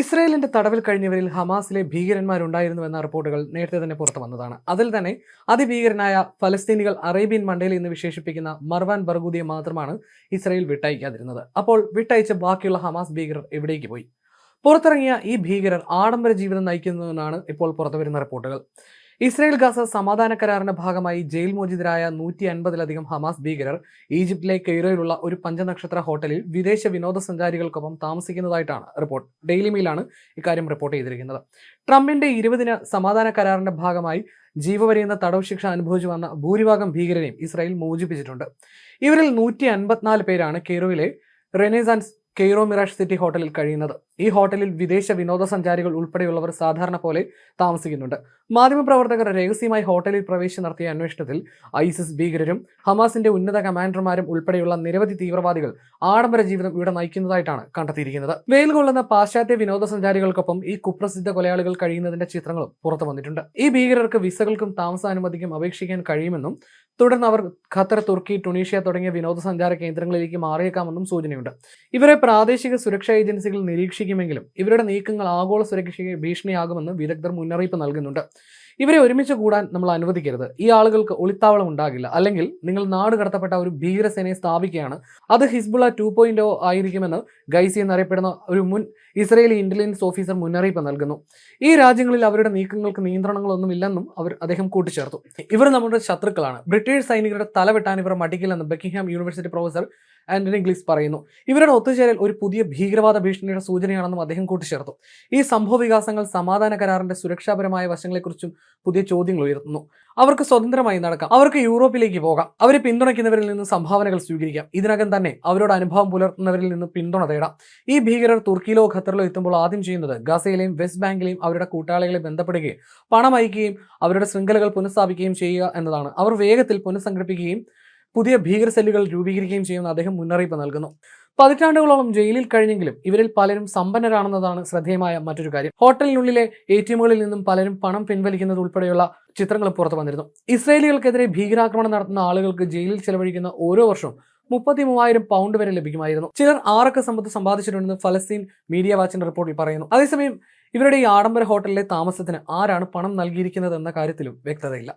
ഇസ്രയേലിന്റെ തടവിൽ കഴിഞ്ഞവരിൽ ഹമാസിലെ ഭീകരന്മാരുണ്ടായിരുന്നുവെന്ന റിപ്പോർട്ടുകൾ നേരത്തെ തന്നെ പുറത്തു വന്നതാണ്. അതിൽ തന്നെ അതിഭീകരനായ ഫലസ്തീനികൾ അറേബ്യൻ മണ്ടേൽ എന്ന് വിശേഷിപ്പിക്കുന്ന മർവാൻ ബർഗൂദിയെ മാത്രമാണ് ഇസ്രയേൽ വിട്ടയക്കാതിരുന്നത്. അപ്പോൾ വിട്ടയച്ച ബാക്കിയുള്ള ഹമാസ് ഭീകരർ എവിടേക്ക് പോയി? പുറത്തിറങ്ങിയ ഈ ഭീകരർ ആഡംബര ജീവിതം നയിക്കുന്നതെന്നാണ് ഇപ്പോൾ പുറത്തുവരുന്ന റിപ്പോർട്ടുകൾ. ഇസ്രയേൽ ഗാസ സമാധാന കരാറിന്റെ ഭാഗമായി ജയിൽ മോചിതരായ 150-ലധികം ഹമാസ് ഭീകരർ ഈജിപ്തിലെ കെയ്റോയിലുള്ള ഒരു പഞ്ചനക്ഷത്ര ഹോട്ടലിൽ വിദേശ വിനോദസഞ്ചാരികൾക്കൊപ്പം താമസിക്കുന്നതായിട്ടാണ് റിപ്പോർട്ട്. ഡെയിലി മെയിലാണ് ഇക്കാര്യം റിപ്പോർട്ട് ചെയ്തിരിക്കുന്നത്. ട്രംപിന്റെ 20-ദിന സമാധാന കരാറിന്റെ ഭാഗമായി ജീവപര്യന്ത തടവ് ശിക്ഷ അനുഭവിച്ചു വന്ന ഭൂരിഭാഗം ഭീകരരെയും ഇസ്രായേൽ മോചിപ്പിച്ചിട്ടുണ്ട്. ഇവരിൽ 154 പേരാണ് കെയ്റോയിലെ റെനേസാൻസ് കെയ്റോ മിറാഷ് സിറ്റി ഹോട്ടലിൽ കഴിയുന്നത്. ഈ ഹോട്ടലിൽ വിദേശ വിനോദസഞ്ചാരികൾ ഉൾപ്പെടെയുള്ളവർ സാധാരണ പോലെ താമസിക്കുന്നുണ്ട്. മാധ്യമപ്രവർത്തകർ രഹസ്യമായി ഹോട്ടലിൽ പ്രവേശിച്ച് നടത്തിയ അന്വേഷണത്തിൽ ഐസിസ് ഭീകരരും ഹമാസിന്റെ ഉന്നത കമാൻഡർമാരും ഉൾപ്പെടെയുള്ള നിരവധി തീവ്രവാദികൾ ആഡംബര ജീവിതം ഇവിടെ നയിക്കുന്നതായിട്ടാണ് കണ്ടെത്തിയിരിക്കുന്നത്. വെയിൽ കൊള്ളുന്ന പാശ്ചാത്യ വിനോദസഞ്ചാരികൾക്കൊപ്പം ഈ കുപ്രസിദ്ധ കൊലയാളികൾ കഴിയുന്നതിന്റെ ചിത്രങ്ങളും പുറത്തു വന്നിട്ടുണ്ട്. ഈ ഭീകരർക്ക് വിസകൾക്കും താമസാനുമതിക്കും അപേക്ഷിക്കാൻ കഴിയുമെന്നും തുടർന്ന് അവർ ഖത്തർ, തുർക്കി, ടുണീഷ്യ തുടങ്ങിയ വിനോദസഞ്ചാര കേന്ദ്രങ്ങളിലേക്ക് മാറിയേക്കാമെന്നും സൂചനയുണ്ട്. ഇവരെ പ്രാദേശിക സുരക്ഷാ ഏജൻസികൾ നിരീക്ഷിക്കുമെങ്കിലും ഇവരുടെ നീക്കങ്ങൾ ആഗോള സുരക്ഷയ്ക്ക് ഭീഷണിയാകുമെന്ന് വിദഗ്ധർ മുന്നറിയിപ്പ് നൽകുന്നുണ്ട്. ഇവരെ ഒരുമിച്ച് കൂടാൻ നമ്മൾ അനുവദിക്കരുത്. ഈ ആളുകൾക്ക് ഒളിത്താവളം ഉണ്ടാകില്ല. അല്ലെങ്കിൽ നിങ്ങൾ നാട് കടത്തപ്പെട്ട ഒരു ഭീകരസേനയെ സ്ഥാപിക്കുകയാണ്. അത് ഹിസ്ബുള്ള 2.0 ആയിരിക്കുമെന്ന് ഗൈസി എന്നറിയപ്പെടുന്ന ഒരു മുൻ ഇസ്രയേലി ഇന്റലിജൻസ് ഓഫീസർ മുന്നറിയിപ്പ് നൽകുന്നു. ഈ രാജ്യങ്ങളിൽ അവരുടെ നീക്കങ്ങൾക്ക് നിയന്ത്രണങ്ങളൊന്നുമില്ലെന്നും അദ്ദേഹം കൂട്ടിച്ചേർത്തു. ഇവർ നമ്മുടെ ശത്രുക്കളാണ്. ബ്രിട്ടീഷ് സൈനികരുടെ തല വെട്ടാൻ ഇവർ മടിക്കില്ലെന്ന് ബക്കിംഗ്ഹാം യൂണിവേഴ്സിറ്റി പ്രൊഫസർ ആന്റണി ഗ്ലിസ് പറയുന്നു. ഇവരുടെ ഒത്തുചേരൽ ഒരു പുതിയ ഭീകരവാദ ഭീഷണിയുടെ സൂചനയാണെന്നും അദ്ദേഹം കൂട്ടിച്ചേർത്തു. ഈ സംഭവ വികാസങ്ങൾ സമാധാന കരാറിന്റെ സുരക്ഷാപരമായ വശങ്ങളെക്കുറിച്ചും പുതിയ ചോദ്യങ്ങൾ ഉയർത്തുന്നു. അവർക്ക് സ്വതന്ത്രമായി നടക്കാം, അവർക്ക് യൂറോപ്പിലേക്ക് പോകാം, അവരെ പിന്തുണയ്ക്കുന്നവരിൽ നിന്ന് സംഭാവനകൾ സ്വീകരിക്കാം, ഇതിനകം തന്നെ അവരോട് അനുഭവം പുലർത്തുന്നവരിൽ നിന്ന് പിന്തുണ തേടാം. ഈ ഭീകരർ തുർക്കിയിലോ ഖത്തറിലോ എത്തുമ്പോൾ ആദ്യം ചെയ്യുന്നത് ഗസയിലെയും വെസ്റ്റ് ബാങ്കിലെയും അവരുടെ കൂട്ടാളികളെ ബന്ധപ്പെടുകയും പണം അയക്കുകയും അവരുടെ ശൃംഖലകൾ പുനഃസ്ഥാപിക്കുകയും ചെയ്യുക എന്നതാണ്. അവർ വേഗത്തിൽ പുനഃസംഘടിപ്പിക്കുകയും പുതിയ ഭീകര സെല്ലുകൾ രൂപീകരിക്കുകയും ചെയ്യുമെന്ന് അദ്ദേഹം മുന്നറിയിപ്പ് നൽകുന്നു. പതിറ്റാണ്ടുകളോളം ജയിലിൽ കഴിഞ്ഞെങ്കിലും ഇവരിൽ പലരും സമ്പന്നരാണെന്നതാണ് ശ്രദ്ധേയമായ മറ്റൊരു കാര്യം. ഹോട്ടലിനുള്ളിലെ ATMകളിൽ നിന്നും പലരും പണം പിൻവലിക്കുന്നത് ഉൾപ്പെടെയുള്ള ചിത്രങ്ങളും പുറത്തു വന്നിരുന്നു. ഇസ്രയേലികൾക്കെതിരെ ഭീകരാക്രമണം നടത്തുന്ന ആളുകൾക്ക് ജയിലിൽ ചെലവഴിക്കുന്ന ഓരോ വർഷവും 33,000 പൗണ്ട് വരെ ലഭിക്കുമായിരുന്നു. ചിലർ ആറൊക്കെ സമ്പത്ത് സമ്പാദിച്ചിട്ടുണ്ടെന്ന് ഫലസ്തീൻ മീഡിയ വാച്ചിന്റെ റിപ്പോർട്ടിൽ പറയുന്നു. അതേസമയം ഇവരുടെ ഈ ആഡംബര ഹോട്ടലിലെ താമസത്തിന് ആരാണ് പണം നൽകിയിരിക്കുന്നത് എന്ന കാര്യത്തിലും വ്യക്തതയില്ല.